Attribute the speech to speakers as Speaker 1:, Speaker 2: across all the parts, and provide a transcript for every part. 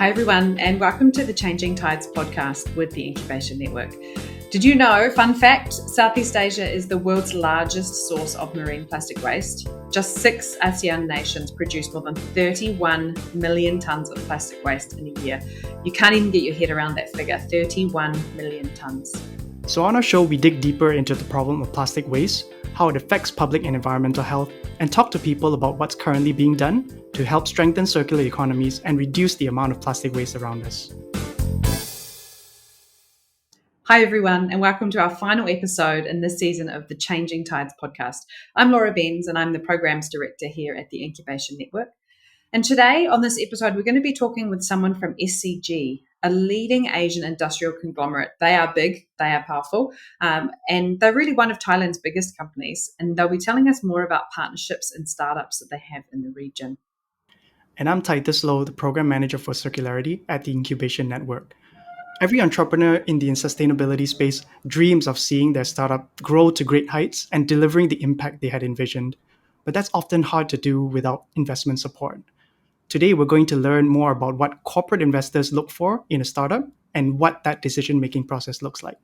Speaker 1: Hi everyone, and welcome to the Changing Tides podcast with the Incubation Network. Did you know, fun fact, Southeast Asia is the world's largest source of marine plastic waste. Just 6 ASEAN nations produce more than 31 million tonnes of plastic waste in a year. You can't even get your head around that figure, 31 million tonnes.
Speaker 2: So on our show, we dig deeper into the problem of plastic waste, how it affects public and environmental health, and talk to people about what's currently being done to help strengthen circular economies and reduce the amount of plastic waste around us.
Speaker 1: Hi everyone, and welcome to our final episode in this season of the Changing Tides podcast. I'm Laura Benz, and I'm the Programs Director here at the Incubation Network. And today on this episode, we're going to be talking with someone from SCG, a leading Asian industrial conglomerate. They are big, they are powerful, and they're really one of Thailand's biggest companies. And they'll be telling us more about partnerships and startups that they have in the region.
Speaker 2: And I'm Titus Low, the Program Manager for Circularity at the Incubation Network. Every entrepreneur in the sustainability space dreams of seeing their startup grow to great heights and delivering the impact they had envisioned. But that's often hard to do without investment support. Today, we're going to learn more about what corporate investors look for in a startup and what that decision-making process looks like.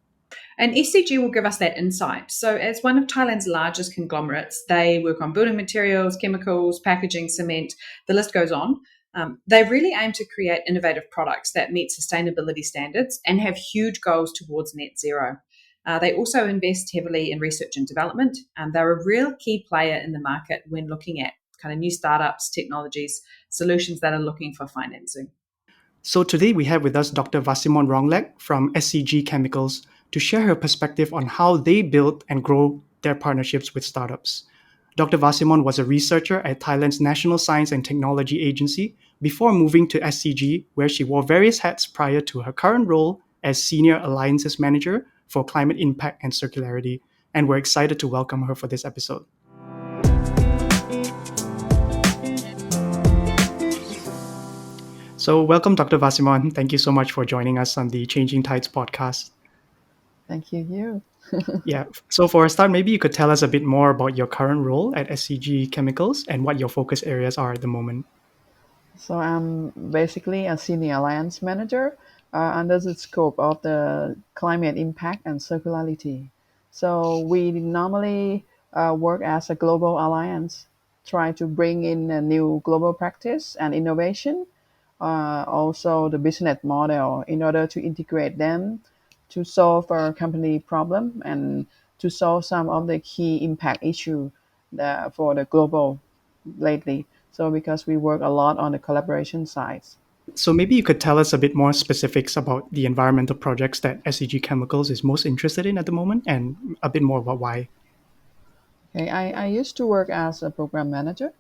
Speaker 1: And SCG will give us that insight. So as one of Thailand's largest conglomerates, they work on building materials, chemicals, packaging, cement, the list goes on. They really aim to create innovative products that meet sustainability standards and have huge goals towards net zero. They also invest heavily in research and development. They're a real key player in the market when looking at kind of new startups, technologies, solutions that are looking for financing.
Speaker 2: So today we have with us Dr. Vasimon Ronglek from SCG Chemicals to share her perspective on how they build and grow their partnerships with startups. Dr. Vasimon was a researcher at Thailand's National Science and Technology Agency before moving to SCG, where she wore various hats prior to her current role as Senior Alliances Manager for Climate Impact and Circularity. And we're excited to welcome her for this episode. So welcome, Dr. Vasimon. Thank you so much for joining us on the Changing Tides podcast.
Speaker 3: Thank you.
Speaker 2: Yeah. So for a start, maybe you could tell us a bit more about your current role at SCG Chemicals and what your focus areas are at the moment.
Speaker 3: So I'm basically a Senior Alliance Manager under the scope of the Climate Impact and Circularity. So we normally work as a global alliance, try to bring in a new global practice and innovation, also the business model in order to integrate them to solve our company problem and to solve some of the key impact issue for the global lately. So because we work a lot on the collaboration side.
Speaker 2: So maybe you could tell us a bit more specifics about the environmental projects that SCG Chemicals is most interested in at the moment and a bit more about why.
Speaker 3: Okay, I used to work as a program manager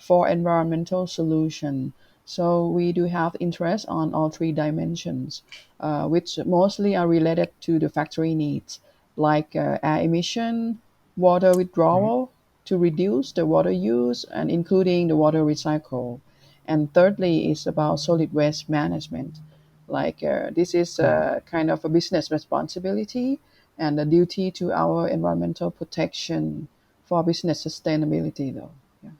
Speaker 3: for environmental solution. So we do have interest on all 3 dimensions, which mostly are related to the factory needs, like air emission, water withdrawal to reduce the water use, and including the water recycle. And thirdly is about solid waste management. Like this is kind of a business responsibility and a duty to our environmental protection for business sustainability though. Yeah.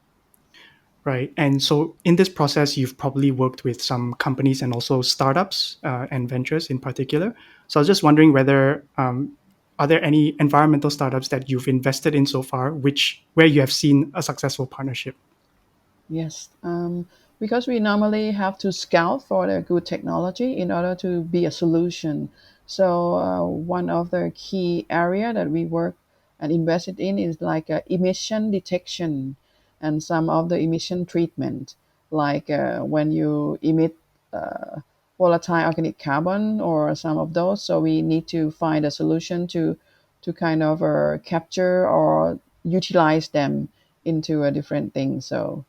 Speaker 2: Right. And so in this process, you've probably worked with some companies and also startups and ventures in particular. So I was just wondering whether are there any environmental startups that you've invested in so far, where you have seen a successful partnership?
Speaker 3: Yes. Because we normally have to scout for the good technology in order to be a solution. So one of the key area that we work and invested in is like emission detection and some of the emission treatment, like when you emit volatile organic carbon or some of those. So we need to find a solution to kind of capture or utilize them into a different thing. So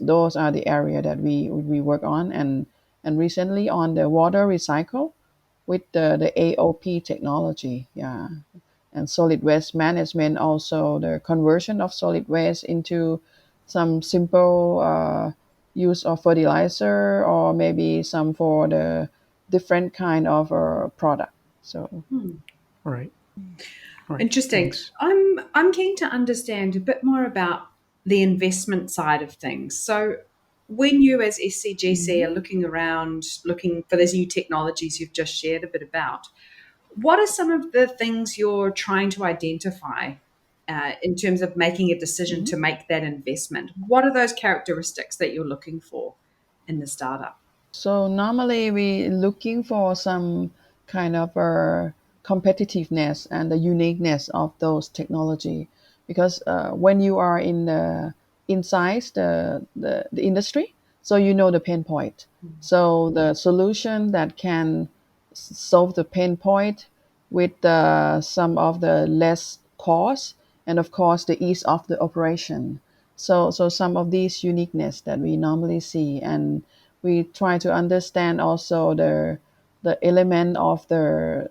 Speaker 3: those are the area that we work on, and recently on the water recycle with the AOP technology, yeah, and solid waste management, also the conversion of solid waste into some simple use of fertilizer or maybe some for the different kind of product. So
Speaker 2: All right.
Speaker 1: Interesting.
Speaker 2: Thanks.
Speaker 1: I'm keen to understand a bit more about the investment side of things. So when you as SCGC are looking around, looking for those new technologies you've just shared a bit about, what are some of the things you're trying to identify in terms of making a decision to make that investment? What are those characteristics that you're looking for in the startup?
Speaker 3: So normally we looking for some kind of a competitiveness and the uniqueness of those technology, because when you are in the inside the industry, so you know the pain point. So the solution that can solve the pain point with some of the less cost and of course the ease of the operation. So some of these uniqueness that we normally see, and we try to understand also the element of the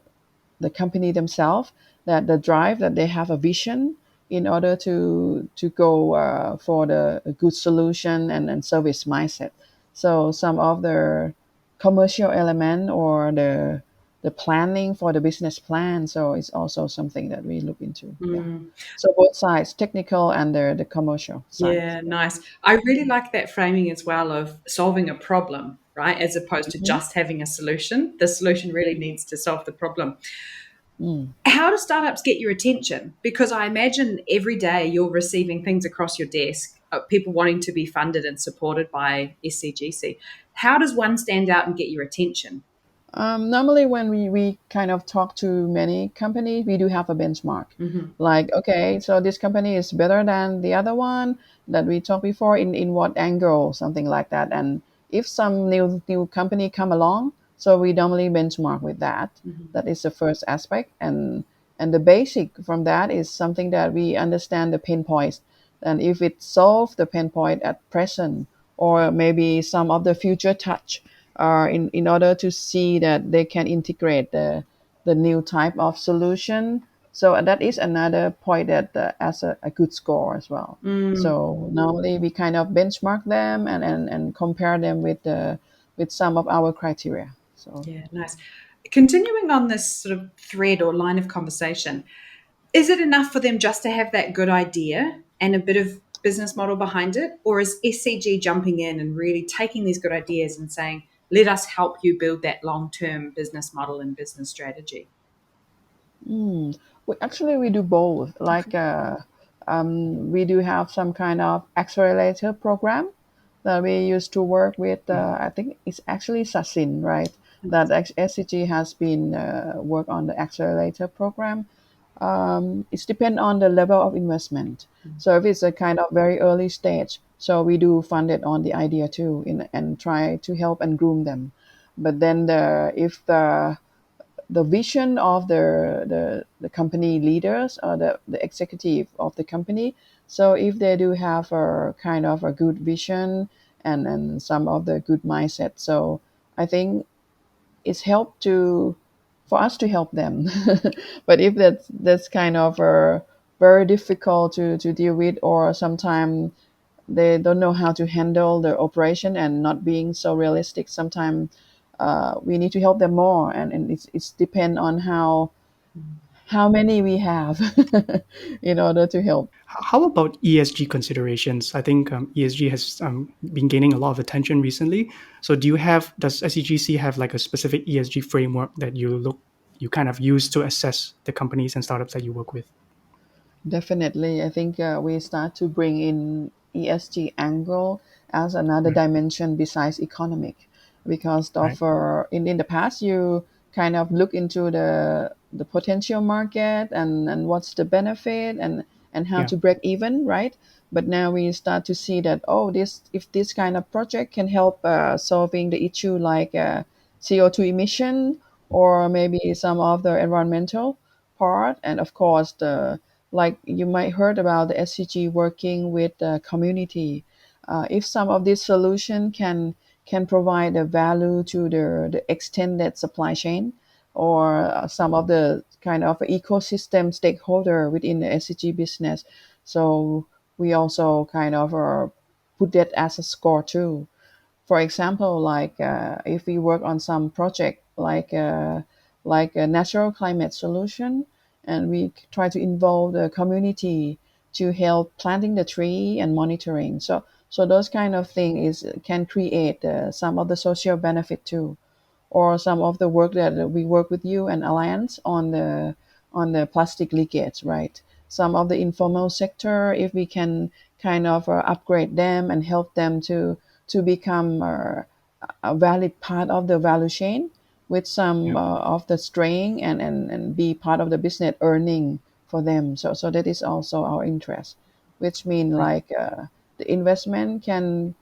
Speaker 3: company themselves, that the drive that they have a vision in order to go for the good solution and service mindset. So some of the commercial element or the planning for the business plan, so it's also something that we look into. Yeah. So both sides, technical and the commercial side.
Speaker 1: Yeah, nice. I really like that framing as well of solving a problem, right? As opposed to just having a solution. The solution really needs to solve the problem. How do startups get your attention? Because I imagine every day you're receiving things across your desk, people wanting to be funded and supported by SCGC. How does one stand out and get your attention?
Speaker 3: Normally, when we kind of talk to many companies, we do have a benchmark. Like, okay, so this company is better than the other one that we talked before in what angle, something like that. And if some new company come along, so we normally benchmark with that. That is the first aspect. And the basic from that is something that we understand the pain points. And if it solve the pain point at present, or maybe some of the future touch, in order to see that they can integrate the new type of solution. So that is another point that as a good score as well. So normally we kind of benchmark them and compare them with some of our criteria. So
Speaker 1: Yeah, nice. Continuing on this sort of thread or line of conversation, is it enough for them just to have that good idea and a bit of business model behind it? Or is SCG jumping in and really taking these good ideas and saying, let us help you build that long-term business model and business strategy?
Speaker 3: we do both. Like we do have some kind of accelerator program that we used to work with. I think it's actually Sasin, right? That SCG has been work on the accelerator program. It depends on the level of investment. So if it's a kind of very early stage, so we do fund it on the idea too, and try to help and groom them. But then if the vision of the company leaders or the executive of the company, so if they do have a kind of a good vision and some of the good mindset, so I think it's helped for us to help them. But if that's kind of very difficult to deal with, or sometimes they don't know how to handle the operation and not being so realistic, sometimes we need to help them more, and it's depend on how many we have in order to help.
Speaker 2: How about ESG considerations? I think ESG has been gaining a lot of attention recently. So does SEGC have like a specific ESG framework that you kind of use to assess the companies and startups that you work with?
Speaker 3: Definitely, I think we start to bring in ESG angle as another dimension besides economic, because of in the past you kind of look into the potential market and what's the benefit and how
Speaker 2: Yeah.
Speaker 3: to break even, right? But now we start to see that, oh, this if this kind of project can help solving the issue like CO2 emission, or maybe some of the environmental part, and of course the, like you might heard about the SCG working with the community. If some of this solution can provide a value to the extended supply chain, or some of the kind of ecosystem stakeholder within the SCG business, so we also kind of put that as a score too. For example, like if we work on some project like a natural climate solution, and we try to involve the community to help planting the tree and monitoring. So those kind of thing can create some of the social benefit too, or some of the work that we work with you and Alliance on the plastic leakage, right? Some of the informal sector, if we can kind of upgrade them and help them to become a valid part of the value chain with some of the strain and be part of the business earning for them. So that is also our interest, which mean like the investment can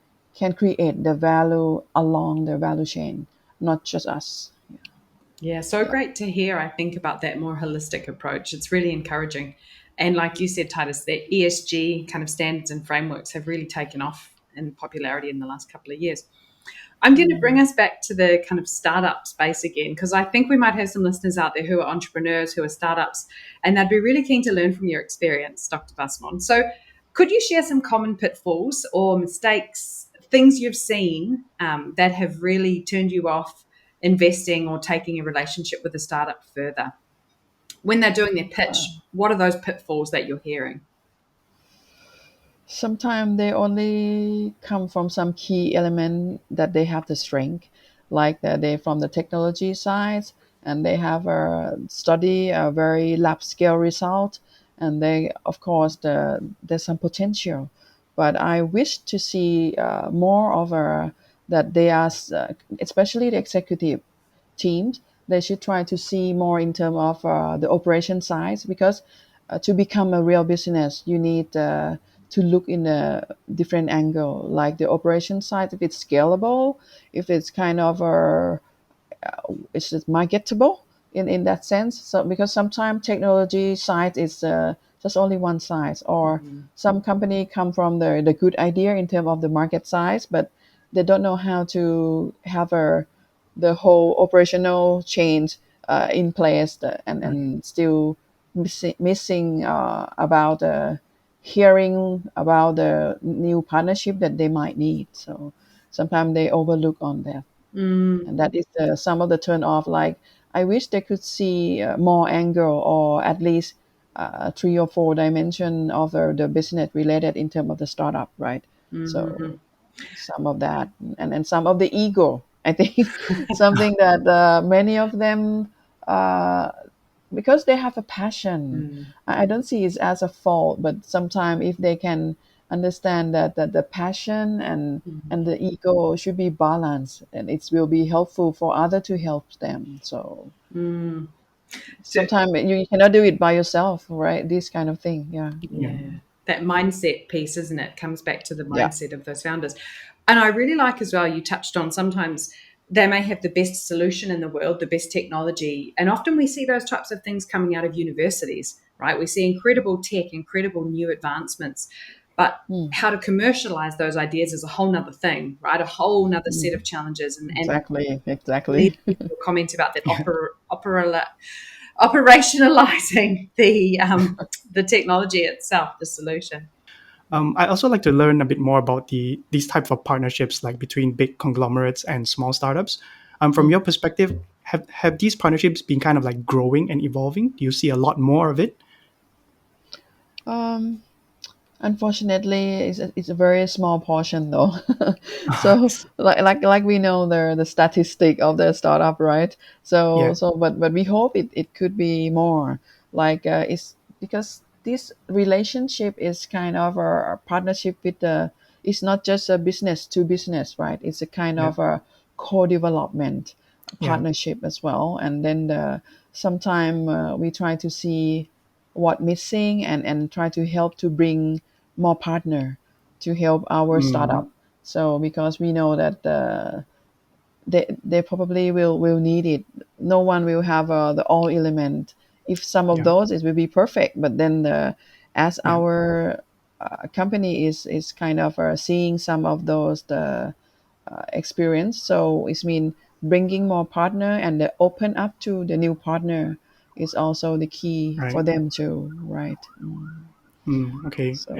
Speaker 3: create the value along the value chain, not just us.
Speaker 1: Yeah, so great to hear, I think, about that more holistic approach. It's really encouraging. And like you said, Titus, the ESG kind of standards and frameworks have really taken off in popularity in the last couple of years. I'm going to bring us back to the kind of startup space again, because I think we might have some listeners out there who are entrepreneurs, who are startups, and they'd be really keen to learn from your experience, Dr. Vasmon. So could you share some common pitfalls or mistakes, things you've seen that have really turned you off investing or taking a relationship with a startup further? When they're doing their pitch, what are those pitfalls that you're hearing?
Speaker 3: Sometimes they only come from some key element that they have the strength, like they from the technology side, and they have a study a very lab scale result, and they of course there's some potential, but I wish to see more of a that they are especially the executive teams, they should try to see more in terms of the operation side, because to become a real business you need to look in a different angle, like the operation side, if it's scalable, if it's kind of it's just marketable in that sense. So because sometimes technology side is just only one size, or some company come from the good idea in terms of the market size, but they don't know how to have the whole operational change in place, and still missing about hearing about the new partnership that they might need. So sometimes they overlook on that. And that is some of the turn off. Like I wish they could see more angle, or at least 3 or 4 dimension of the business related in terms of the startup, right? So some of that, and some of the ego, I think. Something that many of them because they have a passion. I don't see it as a fault, but sometimes if they can understand that the passion and the ego should be balanced, and it will be helpful for other to help them. So sometimes you cannot do it by yourself, right? This kind of thing. Yeah.
Speaker 1: That mindset piece, isn't it? Comes back to the
Speaker 3: Yeah.
Speaker 1: mindset of those founders. And I really like as well, you touched on sometimes they may have the best solution in the world, the best technology. And often we see those types of things coming out of universities, right? We see incredible tech, incredible new advancements. But how to commercialize those ideas is a whole nother thing, right? A whole nother set of challenges. And
Speaker 3: Exactly.
Speaker 1: your comment about that operationalizing the technology itself, the solution.
Speaker 2: I also like to learn a bit more about these types of partnerships, like between big conglomerates and small startups. From your perspective, have these partnerships been kind of like growing and evolving? Do you see a lot more of it?
Speaker 3: Unfortunately, it's a very small portion though. So like we know the statistic of the startup, right? But we hope it could be more. Like it's because this relationship is kind of a partnership with the. It's not just a business to business, right? It's a kind of a co-development partnership as well. And then sometime we try to see what missing, and try to help to bring more partner to help our startup. So because we know that they probably will need it. No one will have the all element. If some of those, it will be perfect. But then as our company is kind of seeing some of those experience, so it's mean bringing more partner and the open up to the new partner is also the key for them too, right?
Speaker 2: Okay.
Speaker 3: So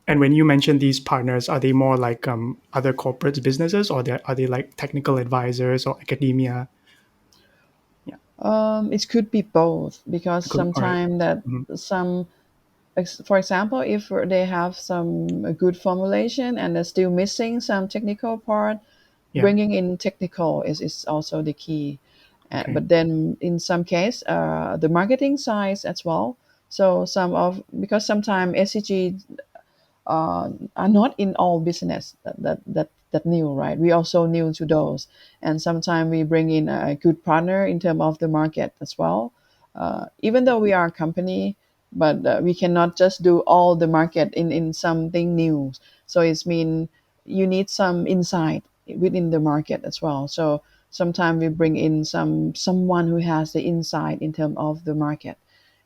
Speaker 2: And when you mention these partners, are they more like other corporate businesses, or are they like technical advisors or academia?
Speaker 3: it could be both, because
Speaker 2: All right.
Speaker 3: sometimes that some for example, if they have some good formulation and they're still missing some technical part,
Speaker 2: Yeah.
Speaker 3: bringing in technical is also the key.
Speaker 2: Okay.
Speaker 3: But then in some case, the marketing side as well. So because sometimes SCG are not in all business that new, right? We also new to those, and sometimes we bring in a good partner in terms of the market as well. Even though we are a company, but we cannot just do all the market in something new. So it's mean you need some insight within the market as well. So sometimes we bring in someone who has the insight in terms of the market,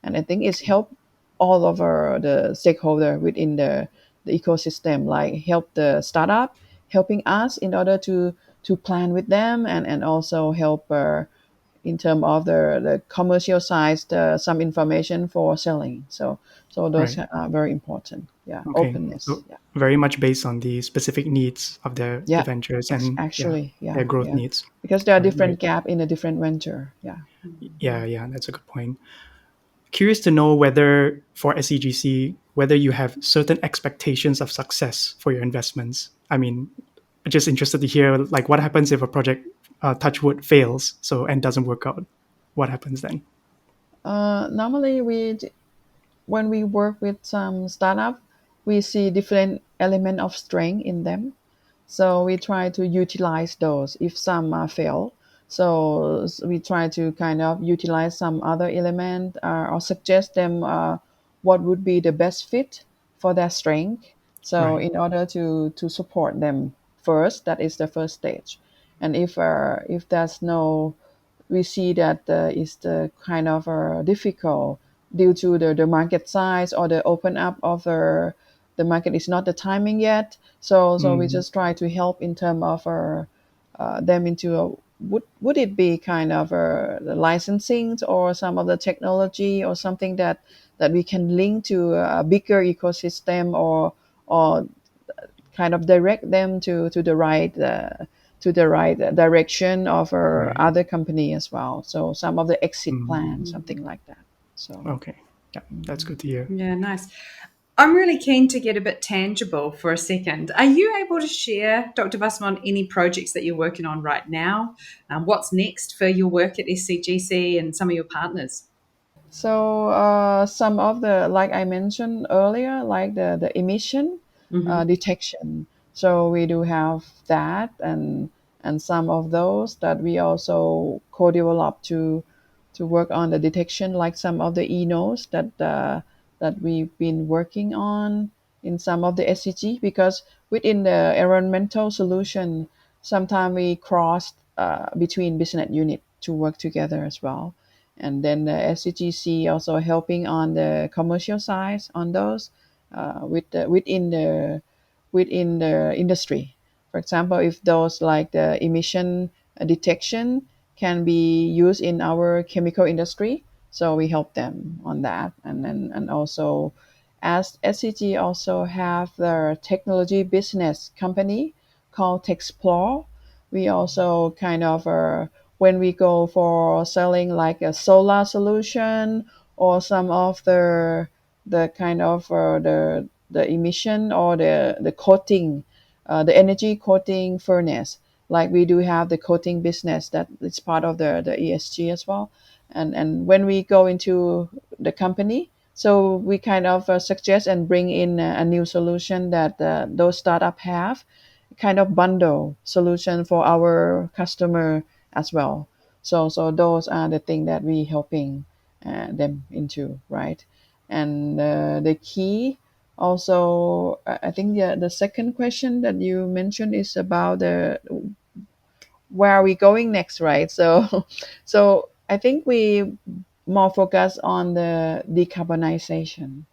Speaker 3: and I think it's help all over the stakeholder within the ecosystem, like help the startup, helping us in order to plan with them, and also help in terms of the commercial side, some information for selling. So those
Speaker 2: Right.
Speaker 3: are very important. Yeah,
Speaker 2: Okay.
Speaker 3: openness.
Speaker 2: So
Speaker 3: Yeah,
Speaker 2: very much based on the specific needs of the
Speaker 3: yeah,
Speaker 2: ventures and
Speaker 3: actually,
Speaker 2: their growth needs.
Speaker 3: because there are
Speaker 2: All right,
Speaker 3: different
Speaker 2: great.
Speaker 3: gap in a different venture. Yeah.
Speaker 2: Yeah, that's a good point. Curious to know whether for SEGC, whether you have certain expectations of success for your investments. I mean, just interested to hear like what happens if a project, touch wood, fails and doesn't work out. What happens then?
Speaker 3: Normally, when we work with some startup, we see different element of strength in them. So we try to utilize those if some fail. So we try to kind of utilize some other element or suggest them what would be the best fit for their strength. So
Speaker 2: Right.
Speaker 3: in order to support them first, that is the first stage. And if there's no, we see that is the kind of difficult due to the market size or the open up of the market is not the timing yet. So we just try to help in terms of them into a, would it be kind of the licensing or some of the technology or something that we can link to a bigger ecosystem or kind of direct them to the right direction of our
Speaker 2: Right.
Speaker 3: other company as well. So some of the exit plan, something like that. So
Speaker 2: Okay. Yeah, that's good to hear.
Speaker 1: Yeah, nice. I'm really keen to get a bit tangible for a second. Are you able to share, Dr. Wasserman, any projects that you're working on right now? What's next for your work at SCGC and some of your partners?
Speaker 3: So some of the, like I mentioned earlier, like the emission detection. So we do have that, and some of those that we also co-develop to work on the detection, like some of the e-nodes that we've been working on in some of the SCG, because within the environmental solution, sometimes we cross between business unit to work together as well. And then the SCGC also helping on the commercial side on those within the industry. For example, if those like the emission detection can be used in our chemical industry, so we help them on that. And also, as SCG also have their technology business company called Texplore, we also kind of when we go for selling like a solar solution or some of the kind of the emission or the coating, the energy coating furnace. Like we do have the coating business that is part of the ESG as well. And when we go into the company, so we kind of suggest and bring in a new solution that those startup have, kind of bundle solution for our customer as well. So those are the things that we helping them into, right? And the key also, I think the second question that you mentioned is about the where are we going next, right? So so I think we more focus on the decarbonization,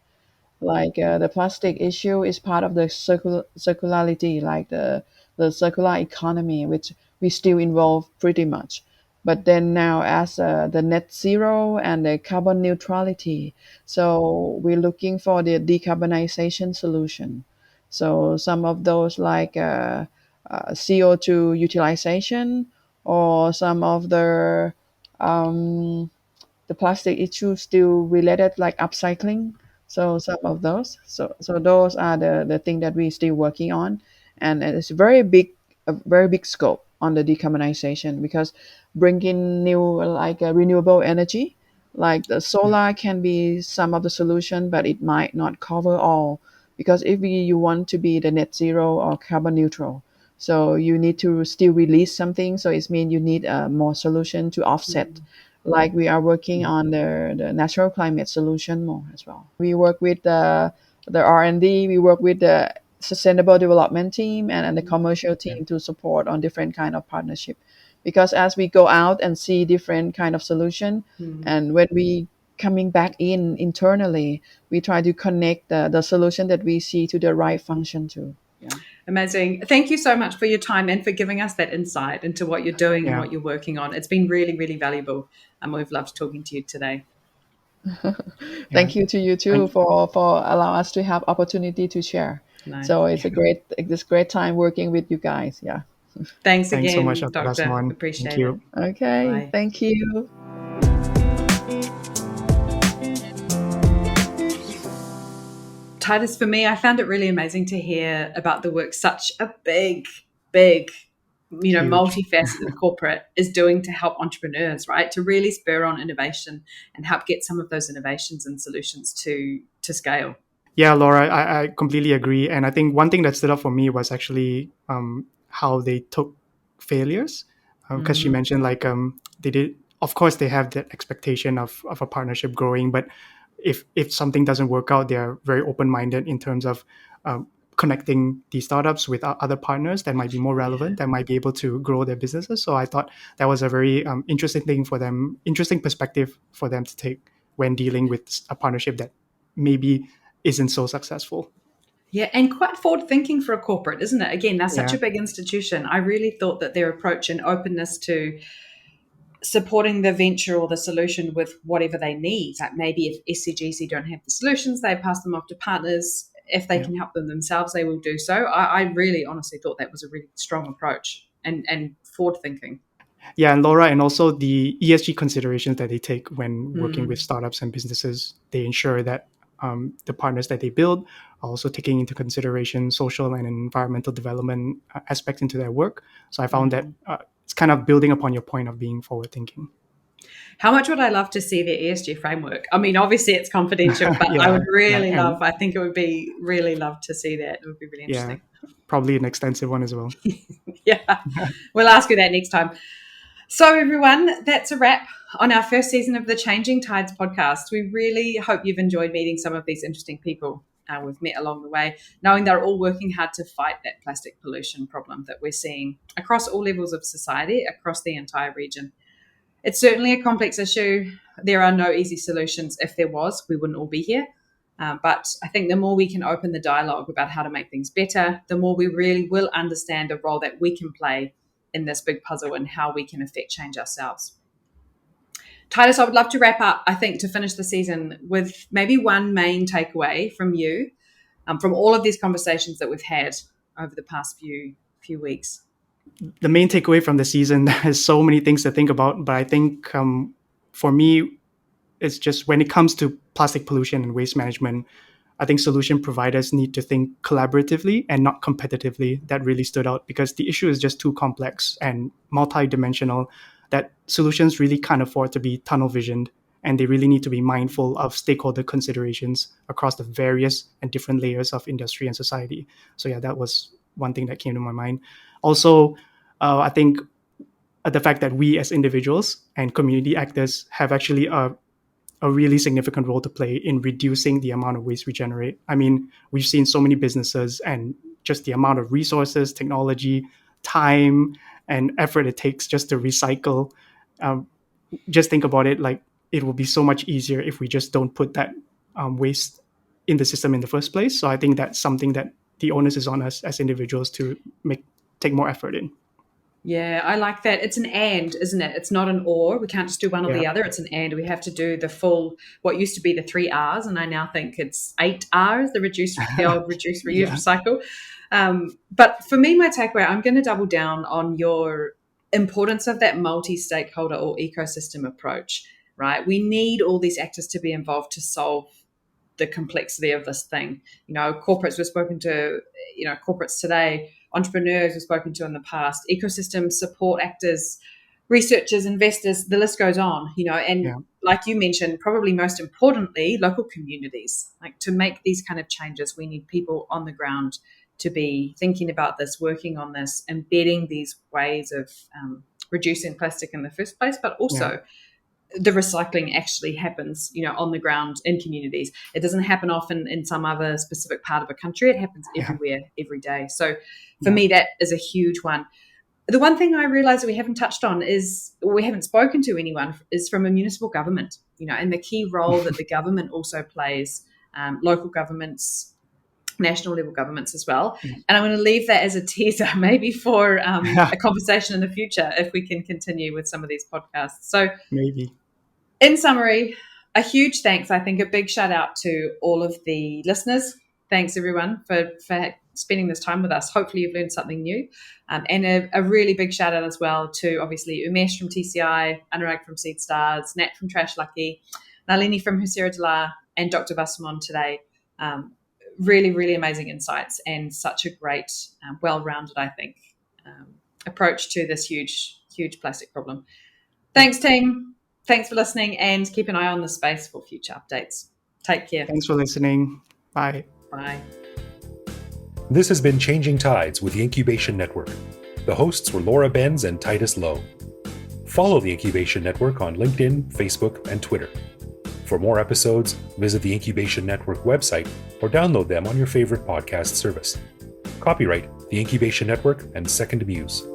Speaker 3: like the plastic issue is part of the circularity, like the circular economy, which we still involve pretty much. But then now as the net zero and the carbon neutrality, so we're looking for the decarbonization solution. So some of those like CO2 utilization, or some of the plastic issue still related like upcycling. So some of those. So those are the thing that we still working on, and it's a very big scope on the decarbonization because bringing new like renewable energy, like the solar can be some of the solution, but it might not cover all because if you want to be the net zero or carbon neutral, so you need to still release something. So it means you need more solution to offset. Like we are working on the natural climate solution more as well. We work with the R&D, we work with the sustainable development team and the commercial team to support on different kind of partnership. Because as we go out and see different kind of solution, and when we coming back in internally, we try to connect the solution that we see to the right function too. Yeah.
Speaker 1: Amazing. Thank you so much for your time and for giving us that insight into what you're doing and what you're working on. It's been really, really valuable. We've loved talking to you today.
Speaker 3: Thank you to you too for allow us to have opportunity to share.
Speaker 1: Nice.
Speaker 3: So it's great time working with you guys. Yeah.
Speaker 1: Thanks again,
Speaker 2: so much, Dr.
Speaker 1: Doctor.
Speaker 2: Vasimon.
Speaker 1: Appreciate
Speaker 2: Thank you.
Speaker 1: it.
Speaker 3: Okay.
Speaker 1: Bye.
Speaker 3: Thank you.
Speaker 1: Titus, for me, I found it really amazing to hear about the work such a big, multifaceted corporate is doing to help entrepreneurs, right? To really spur on innovation and help get some of those innovations and solutions to scale.
Speaker 2: Yeah, Laura, I completely agree. And I think one thing that stood out for me was actually how they took failures. Because she mentioned they did, of course, they have that expectation of a partnership growing, but if something doesn't work out, they're very open-minded in terms of connecting these startups with other partners that might be more relevant, that might be able to grow their businesses. So I thought that was a very interesting perspective for them to take when dealing with a partnership that maybe isn't so successful.
Speaker 1: Yeah, and quite forward-thinking for a corporate, isn't it? Again, they're such a big institution. I really thought that their approach and openness to supporting the venture or the solution with whatever they need. Like maybe if SCGC don't have the solutions, they pass them off to partners. If they can help them themselves, they will do so. I really honestly thought that was a really strong approach and forward thinking.
Speaker 2: Yeah, and Laura, and also the ESG considerations that they take when working with startups and businesses, they ensure that the partners that they build are also taking into consideration social and environmental development aspects into their work. So I found that it's kind of building upon your point of being forward thinking.
Speaker 1: How much would I love to see their ESG framework? I mean, obviously it's confidential, but I would really I think it would be really love to see that. It would be really interesting.
Speaker 2: Yeah, probably an extensive one as well.
Speaker 1: Yeah, we'll ask you that next time. So everyone, that's a wrap on our first season of the Changing Tides podcast. We really hope you've enjoyed meeting some of these interesting people we've met along the way, knowing they're all working hard to fight that plastic pollution problem that we're seeing across all levels of society, across the entire region. It's certainly a complex issue. There are no easy solutions. If there was, we wouldn't all be here. But I think the more we can open the dialogue about how to make things better, the more we really will understand the role that we can play in this big puzzle and how we can affect change ourselves. Titus, I would love to wrap up, I think, to finish the season with maybe one main takeaway from you, from all of these conversations that we've had over the past few weeks.
Speaker 2: The main takeaway from the season, there's so many things to think about, but I think for me, it's just when it comes to plastic pollution and waste management, I think solution providers need to think collaboratively and not competitively. That really stood out because the issue is just too complex and multidimensional that solutions really can't afford to be tunnel visioned, and they really need to be mindful of stakeholder considerations across the various and different layers of industry and society. So yeah, that was one thing that came to my mind. Also, I think the fact that we as individuals and community actors have actually a really significant role to play in reducing the amount of waste we generate. I mean, we've seen so many businesses and just the amount of resources, technology, time, and effort it takes just to recycle. Just think about it, like it will be so much easier if we just don't put that waste in the system in the first place. So I think that's something that the onus is on us as individuals to take more effort in.
Speaker 1: Yeah, I like that. It's an and, isn't it? It's not an or. We can't just do one or the other. It's an and. We have to do the full, what used to be the 3 R's, and I now think it's 8 R's, the old reduce, reuse, recycle. But for me, my takeaway, I'm going to double down on your importance of that multi-stakeholder or ecosystem approach, right? We need all these actors to be involved to solve the complexity of this thing. Corporates we've spoken to, corporates today, entrepreneurs we've spoken to in the past, ecosystem support actors, researchers, investors, the list goes on, like you mentioned, probably most importantly, local communities. Like, to make these kind of changes, we need people on the ground to be thinking about this, working on this, embedding these ways of reducing plastic in the first place, but also the recycling actually happens, on the ground in communities. It doesn't happen often in some other specific part of a country. It happens everywhere, every day. So for me, that is a huge one. The one thing I realised that we haven't touched on is, we haven't spoken to anyone, is from a municipal government, and the key role that the government also plays, local governments, national level governments as well. And I'm going to leave that as a teaser maybe for a conversation in the future if we can continue with some of these podcasts. So
Speaker 2: maybe.
Speaker 1: In summary, a huge thanks, I think a big shout out to all of the listeners. Thanks everyone for spending this time with us. Hopefully you've learned something new. And a really big shout out as well to obviously Umesh from TCI, Anurag from Seed Stars, Nat from Trash Lucky, Nalini from Husera Dela, and Dr. Vasimon today. Really, really amazing insights and such a great, well-rounded, I think, approach to this huge, huge plastic problem. Thanks, team. Thanks for listening, and keep an eye on the space for future updates. Take care.
Speaker 2: Thanks for listening. Bye.
Speaker 1: Bye.
Speaker 4: This has been Changing Tides with the Incubation Network. The hosts were Laura Benz and Titus Lowe. Follow the Incubation Network on LinkedIn, Facebook, and Twitter. For more episodes, visit the Incubation Network website or download them on your favorite podcast service. Copyright The Incubation Network and Second Muse.